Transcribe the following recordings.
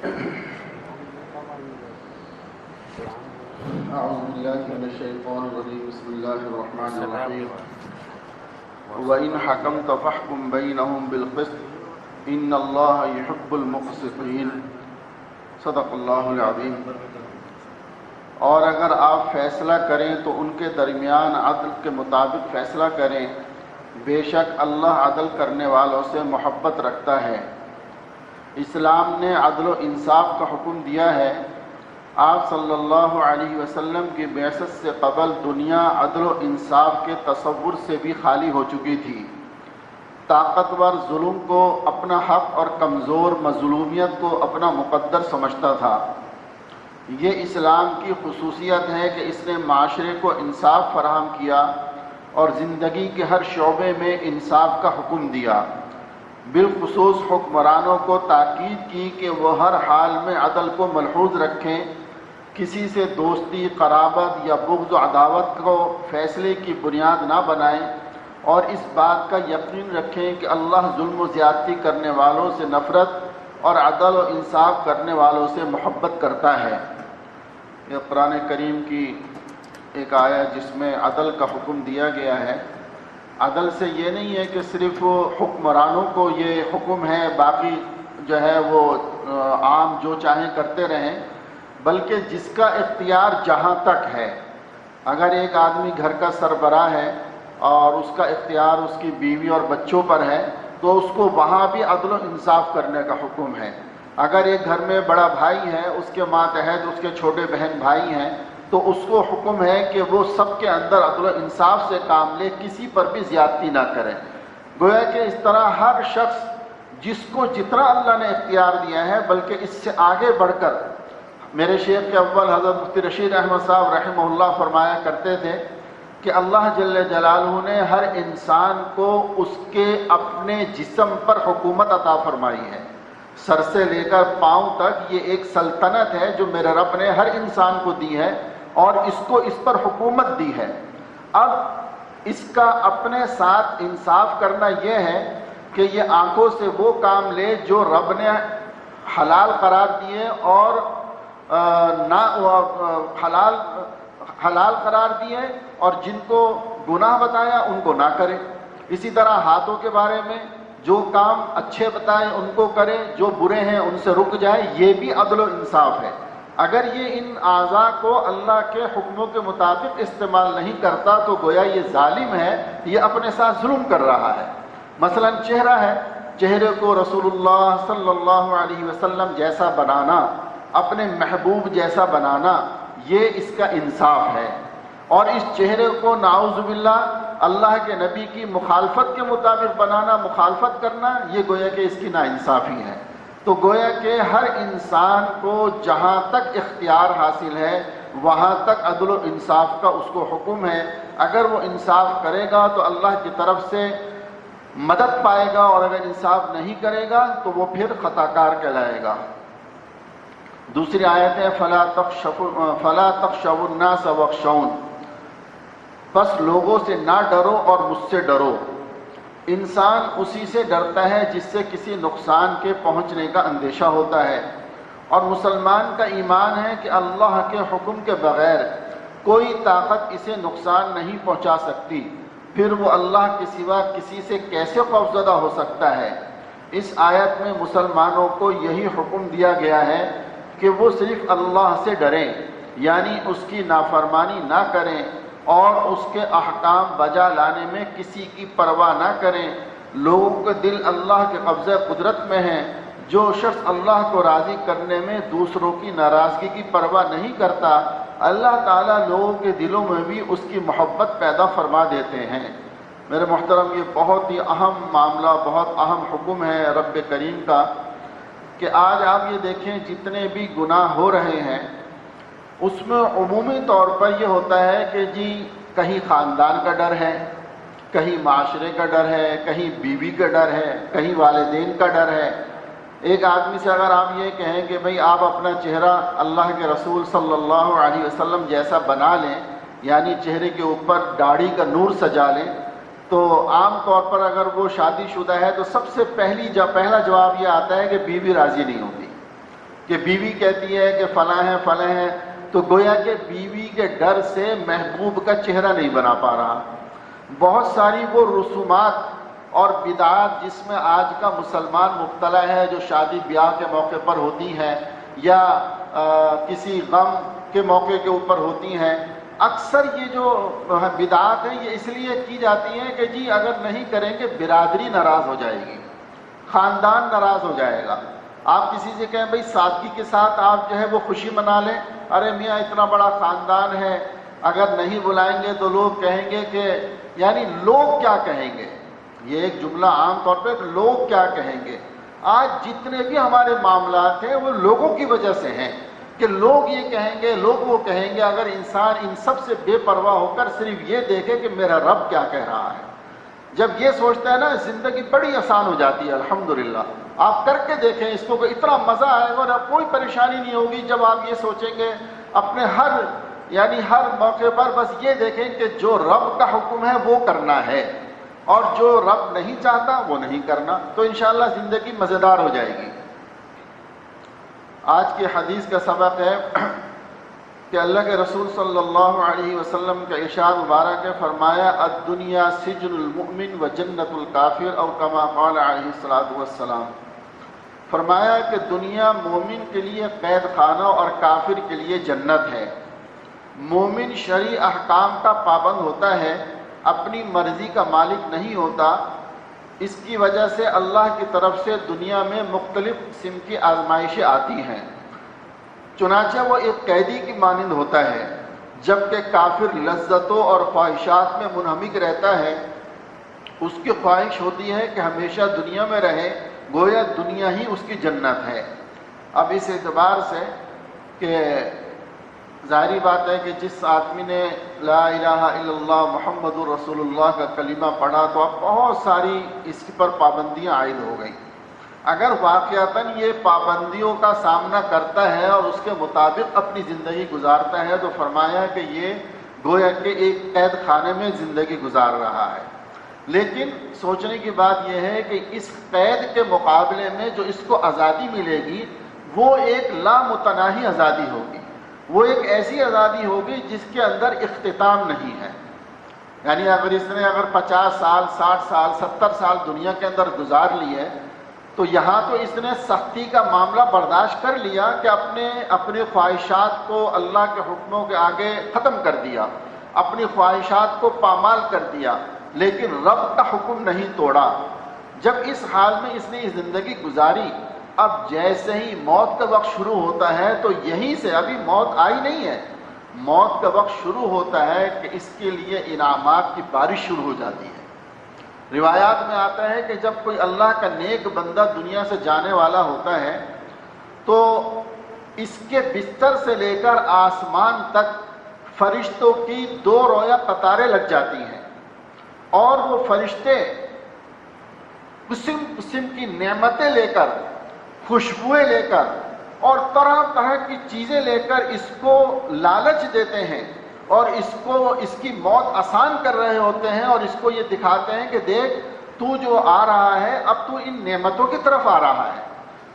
اعوذ باللہ من الشیطان الرجیم بسم اللہ الرحمن الرحیم وَإِنْ حَكَمْتَ فَاحْكُمْ بَيْنَهُمْ بِالْقِسْطِ إِنَّ اللَّهَ يُحِبُّ الْمُقْسِطِينَ صدق اللہ العظیم۔ اور اگر آپ فیصلہ کریں تو ان کے درمیان عدل کے مطابق فیصلہ کریں، بے شک اللہ عدل کرنے والوں سے محبت رکھتا ہے۔ اسلام نے عدل و انصاف کا حکم دیا ہے۔ آپ صلی اللہ علیہ وسلم کی بعثت سے قبل دنیا عدل و انصاف کے تصور سے بھی خالی ہو چکی تھی۔ طاقتور ظلم کو اپنا حق اور کمزور مظلومیت کو اپنا مقدر سمجھتا تھا۔ یہ اسلام کی خصوصیت ہے کہ اس نے معاشرے کو انصاف فراہم کیا اور زندگی کے ہر شعبے میں انصاف کا حکم دیا۔ بالخصوص حکمرانوں کو تاکید کی کہ وہ ہر حال میں عدل کو ملحوظ رکھیں، کسی سے دوستی، قرابت یا بغض و عداوت کو فیصلے کی بنیاد نہ بنائیں، اور اس بات کا یقین رکھیں کہ اللہ ظلم و زیادتی کرنے والوں سے نفرت اور عدل و انصاف کرنے والوں سے محبت کرتا ہے۔ یہ قرآن کریم کی ایک آیت جس میں عدل کا حکم دیا گیا ہے۔ عدل سے یہ نہیں ہے کہ صرف حکمرانوں کو یہ حکم ہے، باقی جو ہے وہ عام جو چاہیں کرتے رہیں، بلکہ جس کا اختیار جہاں تک ہے۔ اگر ایک آدمی گھر کا سربراہ ہے اور اس کا اختیار اس کی بیوی اور بچوں پر ہے تو اس کو وہاں بھی عدل و انصاف کرنے کا حکم ہے۔ اگر ایک گھر میں بڑا بھائی ہے، اس کے ماتحت اس کے چھوٹے بہن بھائی ہیں، تو اس کو حکم ہے کہ وہ سب کے اندر عدل و انصاف سے کام لے، کسی پر بھی زیادتی نہ کرے۔ گویا کہ اس طرح ہر شخص جس کو جتنا اللہ نے اختیار دیا ہے، بلکہ اس سے آگے بڑھ کر میرے شیخ کے اول حضرت مفتی رشید احمد صاحب رحمہ اللہ فرمایا کرتے تھے کہ اللہ جل جلالہ نے ہر انسان کو اس کے اپنے جسم پر حکومت عطا فرمائی ہے۔ سر سے لے کر پاؤں تک یہ ایک سلطنت ہے جو میرے رب نے ہر انسان کو دی ہے، اور اس کو اس پر حکومت دی ہے۔ اب اس کا اپنے ساتھ انصاف کرنا یہ ہے کہ یہ آنکھوں سے وہ کام لے جو رب نے حلال قرار دیے اور حلال قرار دیے، اور جن کو گناہ بتایا ان کو نہ کرے۔ اسی طرح ہاتھوں کے بارے میں جو کام اچھے بتائے ان کو کرے، جو برے ہیں ان سے رک جائے، یہ بھی عدل و انصاف ہے۔ اگر یہ ان اعضاء کو اللہ کے حکموں کے مطابق استعمال نہیں کرتا تو گویا یہ ظالم ہے، یہ اپنے ساتھ ظلم کر رہا ہے۔ مثلا چہرہ ہے، چہرے کو رسول اللہ صلی اللہ علیہ وسلم جیسا بنانا، اپنے محبوب جیسا بنانا، یہ اس کا انصاف ہے۔ اور اس چہرے کو نعوذ باللہ اللہ کے نبی کی مخالفت کے مطابق بنانا، مخالفت کرنا، یہ گویا کہ اس کی ناانصافی ہے۔ تو گویا کہ ہر انسان کو جہاں تک اختیار حاصل ہے وہاں تک عدل و انصاف کا اس کو حکم ہے۔ اگر وہ انصاف کرے گا تو اللہ کی طرف سے مدد پائے گا، اور اگر انصاف نہیں کرے گا تو وہ پھر خطا کار کہلائے گا۔ دوسری آیت ہے فَلَا تَخْشَوُا النَّاسَ وَاخْشَوْنِ، بس لوگوں سے نہ ڈرو اور مجھ سے ڈرو۔ انسان اسی سے ڈرتا ہے جس سے کسی نقصان کے پہنچنے کا اندیشہ ہوتا ہے، اور مسلمان کا ایمان ہے کہ اللہ کے حکم کے بغیر کوئی طاقت اسے نقصان نہیں پہنچا سکتی، پھر وہ اللہ کے سوا کسی سے کیسے خوفزدہ ہو سکتا ہے۔ اس آیت میں مسلمانوں کو یہی حکم دیا گیا ہے کہ وہ صرف اللہ سے ڈریں، یعنی اس کی نافرمانی نہ کریں اور اس کے احکام بجا لانے میں کسی کی پرواہ نہ کریں۔ لوگوں کے دل اللہ کے قبضہ قدرت میں ہیں۔ جو شخص اللہ کو راضی کرنے میں دوسروں کی ناراضگی کی پرواہ نہیں کرتا، اللہ تعالیٰ لوگوں کے دلوں میں بھی اس کی محبت پیدا فرما دیتے ہیں۔ میرے محترم، یہ بہت ہی اہم معاملہ، بہت اہم حکم ہے رب کریم کا کہ آج آپ یہ دیکھیں جتنے بھی گناہ ہو رہے ہیں اس میں عمومی طور پر یہ ہوتا ہے کہ جی کہیں خاندان کا ڈر ہے، کہیں معاشرے کا ڈر ہے، کہیں بیوی کا ڈر ہے، کہیں والدین کا ڈر ہے۔ ایک آدمی سے اگر آپ یہ کہیں کہ بھئی آپ اپنا چہرہ اللہ کے رسول صلی اللہ علیہ وسلم جیسا بنا لیں، یعنی چہرے کے اوپر داڑھی کا نور سجا لیں، تو عام طور پر اگر وہ شادی شدہ ہے تو سب سے پہلا جواب یہ آتا ہے کہ بیوی راضی نہیں ہوتی۔ کہ بیوی کہتی ہے کہ فلاں ہے فلاں ہے، تو گویا کہ بیوی کے ڈر سے محبوب کا چہرہ نہیں بنا پا رہا۔ بہت ساری وہ رسومات اور بدعات جس میں آج کا مسلمان مبتلا ہے، جو شادی بیاہ کے موقع پر ہوتی ہیں یا کسی غم کے موقع کے اوپر ہوتی ہیں، اکثر یہ جو بدعات ہیں یہ اس لیے کی جاتی ہیں کہ جی اگر نہیں کریں گے برادری ناراض ہو جائے گی، خاندان ناراض ہو جائے گا۔ آپ کسی سے کہیں بھئی سادگی کے ساتھ آپ جو ہے وہ خوشی منا لیں، ارے میاں اتنا بڑا خاندان ہے، اگر نہیں بلائیں گے تو لوگ کہیں گے کہ یعنی لوگ کیا کہیں گے، یہ ایک جملہ عام طور پہ لوگ کیا کہیں گے۔ آج جتنے بھی ہمارے معاملات ہیں وہ لوگوں کی وجہ سے ہیں کہ لوگ یہ کہیں گے، لوگ وہ کہیں گے۔ اگر انسان ان سب سے بے پرواہ ہو کر صرف یہ دیکھے کہ میرا رب کیا کہہ رہا ہے، جب یہ سوچتا ہے نا، زندگی بڑی آسان ہو جاتی ہے الحمدللہ۔ آپ کر کے دیکھیں اس کو، اتنا مزہ آئے گا اور اب کوئی پریشانی نہیں ہوگی جب آپ یہ سوچیں گے اپنے ہر موقع پر بس یہ دیکھیں کہ جو رب کا حکم ہے وہ کرنا ہے اور جو رب نہیں چاہتا وہ نہیں کرنا، تو انشاءاللہ زندگی مزیدار ہو جائے گی۔ آج کی حدیث کا سبق ہے کہ اللہ کے رسول صلی اللہ علیہ وسلم کا ارشاد مبارک ہے، فرمایا الدنیا سجن المؤمن و جنت الکافر او کما قال علیہ الصلوۃ والسلام۔ فرمایا کہ دنیا مومن کے لیے قید خانہ اور کافر کے لیے جنت ہے۔ مومن شرعی احکام کا پابند ہوتا ہے، اپنی مرضی کا مالک نہیں ہوتا، اس کی وجہ سے اللہ کی طرف سے دنیا میں مختلف قسم کی آزمائشیں آتی ہیں، چنانچہ وہ ایک قیدی کی مانند ہوتا ہے، جبکہ کافر لذتوں اور خواہشات میں منہمک رہتا ہے۔ اس کی خواہش ہوتی ہے کہ ہمیشہ دنیا میں رہے، گویا دنیا ہی اس کی جنت ہے۔ اب اس اعتبار سے کہ ظاہری بات ہے کہ جس آدمی نے لا الہ الا اللہ محمد الرسول اللہ کا کلمہ پڑھا تو اب بہت ساری اس پر پابندیاں عائد ہو گئیں۔ اگر واقعتاً یہ پابندیوں کا سامنا کرتا ہے اور اس کے مطابق اپنی زندگی گزارتا ہے تو فرمایا کہ یہ گویا کہ ایک قید خانے میں زندگی گزار رہا ہے۔ لیکن سوچنے کی بات یہ ہے کہ اس قید کے مقابلے میں جو اس کو آزادی ملے گی وہ ایک لامتناہی آزادی ہوگی، وہ ایک ایسی آزادی ہوگی جس کے اندر اختتام نہیں ہے۔ یعنی اگر اس نے 50 سال 60 سال 70 سال دنیا کے اندر گزار لیے تو یہاں تو اس نے سختی کا معاملہ برداشت کر لیا کہ اپنے خواہشات کو اللہ کے حکموں کے آگے ختم کر دیا، اپنی خواہشات کو پامال کر دیا، لیکن رب کا حکم نہیں توڑا۔ جب اس حال میں اس نے زندگی گزاری، اب جیسے ہی موت کا وقت شروع ہوتا ہے تو یہیں سے، ابھی موت آئی نہیں ہے، موت کا وقت شروع ہوتا ہے کہ اس کے لیے انعامات کی بارش شروع ہو جاتی ہے۔ روایات میں آتا ہے کہ جب کوئی اللہ کا نیک بندہ دنیا سے جانے والا ہوتا ہے تو اس کے بستر سے لے کر آسمان تک فرشتوں کی 2 رویا قطاریں لگ جاتی ہیں، اور وہ فرشتے قسم قسم کی نعمتیں لے کر، خوشبوئیں لے کر اور طرح طرح کی چیزیں لے کر اس کو لالچ دیتے ہیں اور اس کی موت آسان کر رہے ہوتے ہیں، اور اس کو یہ دکھاتے ہیں کہ دیکھ تو جو آ رہا ہے اب تو ان نعمتوں کی طرف آ رہا ہے،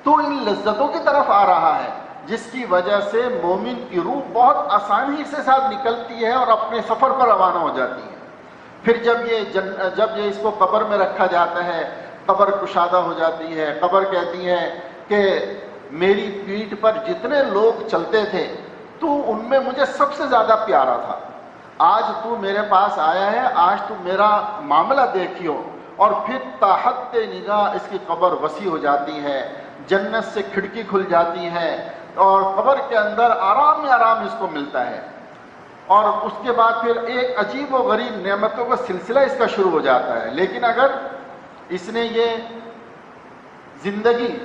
تو ان لذتوں کی طرف آ رہا ہے، جس کی وجہ سے مومن کی روح بہت آسانی سے ساتھ نکلتی ہے اور اپنے سفر پر روانہ ہو جاتی ہے۔ پھر جب یہ اس کو قبر میں رکھا جاتا ہے، قبر کشادہ ہو جاتی ہے، قبر کہتی ہے کہ میری پیٹھ پر جتنے لوگ چلتے تھے تو ان میں مجھے سب سے زیادہ پیارا تھا، آج تو میرے پاس آیا ہے، آج تو میرا معاملہ دیکھیو۔ اور پھر تحت نگاہ اس کی قبر وسیع ہو جاتی ہے، جنت سے کھڑکی کھل جاتی ہے اور قبر کے اندر آرام میں آرام اس کو ملتا ہے، اور اس کے بعد پھر ایک عجیب و غریب نعمتوں کا سلسلہ اس کا شروع ہو جاتا ہے۔ لیکن اگر اس نے یہ زندگی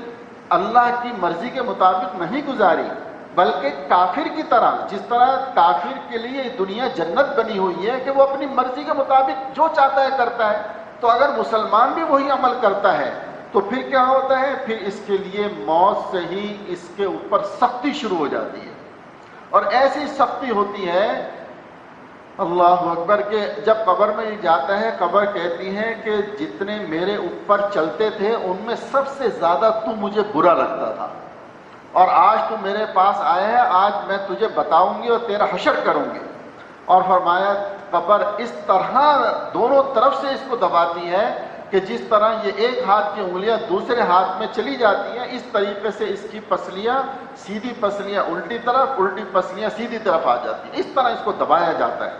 اللہ کی مرضی کے مطابق نہیں گزاری، بلکہ کافر کی طرح، جس طرح کافر کے لیے دنیا جنت بنی ہوئی ہے کہ وہ اپنی مرضی کے مطابق جو چاہتا ہے کرتا ہے، تو اگر مسلمان بھی وہی عمل کرتا ہے تو پھر کیا ہوتا ہے؟ پھر اس کے لیے موت سے ہی اس کے اوپر سختی شروع ہو جاتی ہے، اور ایسی سختی ہوتی ہے اللہ اکبر کہ جب قبر میں جاتا ہے، قبر کہتی ہے کہ جتنے میرے اوپر چلتے تھے ان میں سب سے زیادہ تو مجھے برا لگتا تھا، اور آج تو میرے پاس آیا ہے، آج میں تجھے بتاؤں گی اور تیرا حشر کروں گی۔ اور فرمایا قبر اس طرح دونوں طرف سے اس کو دباتی ہے کہ جس طرح یہ ایک ہاتھ کی انگلیاں دوسرے ہاتھ میں چلی جاتی ہیں، اس طریقے سے اس کی پسلیاں، سیدھی پسلیاں الٹی طرف، الٹی پسلیاں سیدھی طرف آ جاتی ہیں، اس طرح اس کو دبایا جاتا ہے۔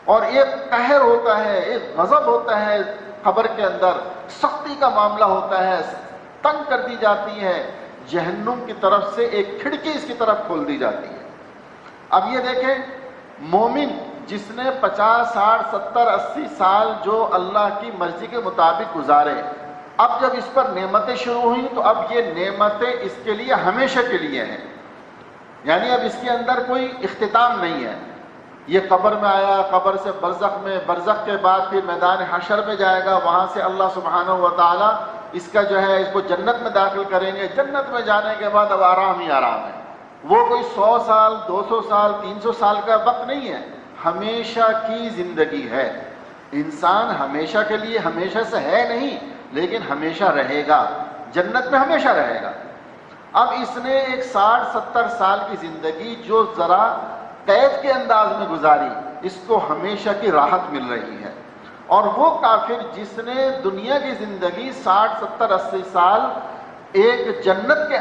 اور ایک قہر ہوتا ہے، ایک غضب ہوتا ہے قبر کے اندر، سختی کا معاملہ ہوتا ہے، تنگ کر دی جاتی ہے، جہنم کی طرف سے ایک کھڑکی اس کی طرف کھول دی جاتی ہے۔ اب یہ دیکھیں، مومن جس نے 50 60 70 80 سال جو اللہ کی مرضی کے مطابق گزارے، اب جب اس پر نعمتیں شروع ہوئیں تو اب یہ نعمتیں اس کے لیے ہمیشہ کے لیے ہیں، یعنی اب اس کے اندر کوئی اختتام نہیں ہے۔ یہ قبر میں آیا، قبر سے برزخ میں، برزخ کے بعد پھر میدان حشر میں جائے گا، وہاں سے اللہ سبحانہ و تعالی اس کا جو ہے اس کو جنت میں داخل کریں گے۔ جنت میں جانے کے بعد اب آرام ہی آرام ہے، وہ کوئی 100 سال 200 سال 300 سال کا وقت نہیں ہے، ہمیشہ کی زندگی ہے۔ انسان ہمیشہ کے لیے ہمیشہ سے ہے نہیں، لیکن ہمیشہ رہے گا، جنت میں ہمیشہ رہے گا۔ اب اس نے ایک 60 70 سال کی زندگی جو ذرا قید کے انداز میں گزاری، اس کو ہمیشہ کی راحت مل رہی ہے۔ اور وہ کافر جس نے دنیا کی زندگی 60 70 80 سال ایک جنت کے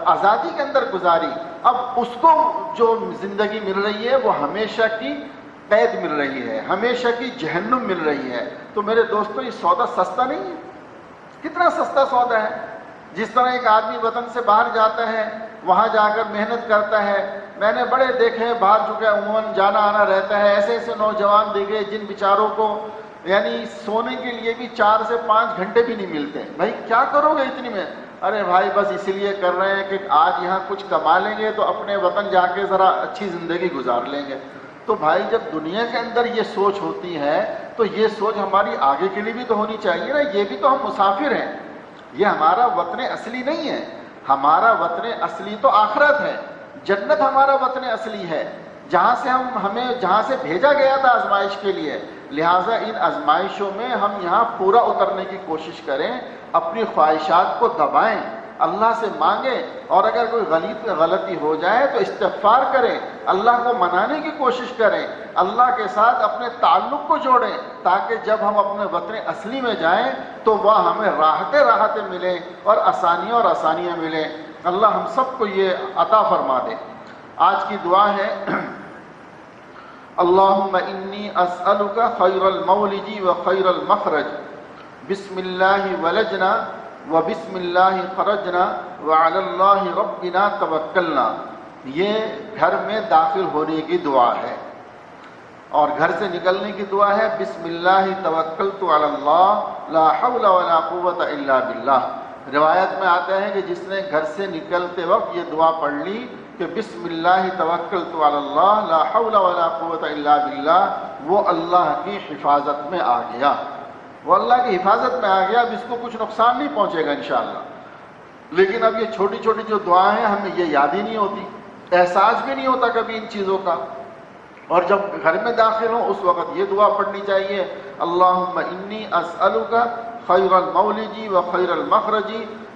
آزادی کے اندر گزاری، اب اس کو جو زندگی مل رہی ہے وہ ہمیشہ کی قید مل رہی ہے، ہمیشہ کی جہنم مل رہی ہے۔ تو میرے دوستو، یہ سودا سستا نہیں ہے، کتنا سستا سودا ہے۔ جس طرح ایک آدمی وطن سے باہر جاتا ہے، وہاں جا کر محنت کرتا ہے، میں نے بڑے دیکھے باہر، چونکہ عموماً جانا آنا رہتا ہے، ایسے ایسے نوجوان دیکھے جن بیچاروں کو یعنی سونے کے لیے بھی 4 سے 5 گھنٹے بھی نہیں ملتے۔ بھائی کیا کرو گے اتنی میں؟ ارے بھائی بس اسی لیے کر رہے ہیں کہ آج یہاں کچھ کما لیں گے تو اپنے وطن جا کے ذرا اچھی زندگی گزار لیں گے۔ تو بھائی جب دنیا کے اندر یہ سوچ ہوتی ہے تو یہ سوچ ہماری آگے کے لیے بھی تو ہونی چاہیے نا۔ یہ بھی تو ہم مسافر ہیں، یہ ہمارا وطن اصلی نہیں ہے، ہمارا وطن اصلی تو آخرت ہے، جنت ہمارا وطن اصلی ہے، جہاں سے ہمیں جہاں سے بھیجا گیا تھا آزمائش کے لیے۔ لہٰذا ان آزمائشوں میں ہم یہاں پورا اترنے کی کوشش کریں، اپنی خواہشات کو دبائیں، اللہ سے مانگیں، اور اگر کوئی غلطی ہو جائے تو استغفار کریں، اللہ کو منانے کی کوشش کریں، اللہ کے ساتھ اپنے تعلق کو جوڑیں، تاکہ جب ہم اپنے وطن اصلی میں جائیں تو وہاں ہمیں راحتیں ملیں اور آسانیاں ملیں۔ اللہ ہم سب کو یہ عطا فرما دے۔ آج کی دعا ہے، اللہم انی اسألک خیر المولج و خیر المخرج، بسم اللہ ولجنا و بسم اللہ خرجنا وعلی اللہ ربنا توکلنا۔ یہ گھر میں داخل ہونے کی دعا ہے، اور گھر سے نکلنے کی دعا ہے، بسم اللہ توکلت علی اللہ لا حول ولا قوت الا باللہ۔ روایت میں آتا ہے کہ جس نے گھر سے نکلتے وقت یہ دعا پڑھ لی کہ بسم اللہ توکلت علی اللہ لا حول ولا قوت الا باللہ، وہ اللہ کی حفاظت میں آ گیا، وہ اللہ کی حفاظت میں آ گیا، اب اس کو کچھ نقصان نہیں پہنچے گا انشاءاللہ۔ لیکن اب یہ چھوٹی چھوٹی جو دعائیں ہیں ہمیں یہ یاد ہی نہیں ہوتی، احساس بھی نہیں ہوتا کبھی ان چیزوں کا، اور جب گھر میں داخل ہوں اس وقت یہ دعا پڑھنی چاہیے، اللہم انی اسألک خیر المولج و خیر المخرج،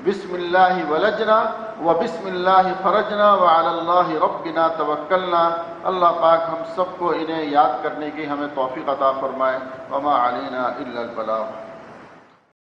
بسم اللہ ولجنا و بسم اللہ خرجنا وعلی اللہ ربنا توکلنا۔ اللہ پاک ہم سب کو انہیں یاد کرنے کی ہمیں توفیق عطا فرمائے۔ وما علینا الا البلاغ۔